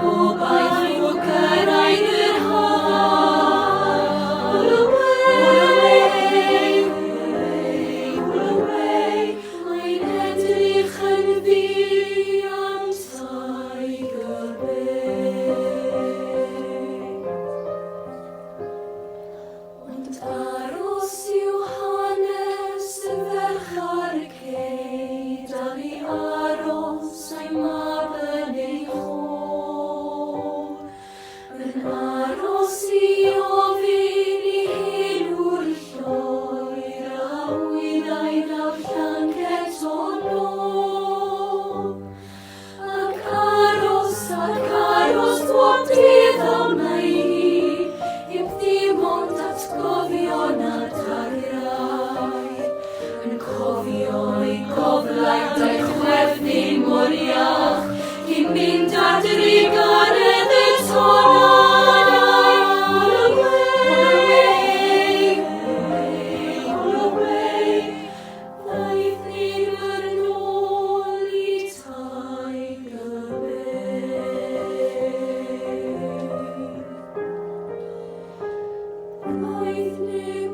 Gobaith o gyrraedd yr haf. Hwlway, hwlway, mae'n edrych yn ddiantai gyfeir. Ond aros yw hanes y ferch ar y cei, dal i aros a'i mab yn ei chôl. Yn aros i ofyn i henw'r lloer, a wyddai darllen eto nôl. Ac aros, bob dydd arna i, heb dim ond atgofion a dariau. Yn cofio ei goflaid a'i chwerthin mor iach, cyn mynd ar drig garedd y tonau. Hwlway, hwlway, ddaeth neb yn ôl i tai gyfeir. Ddaeth neb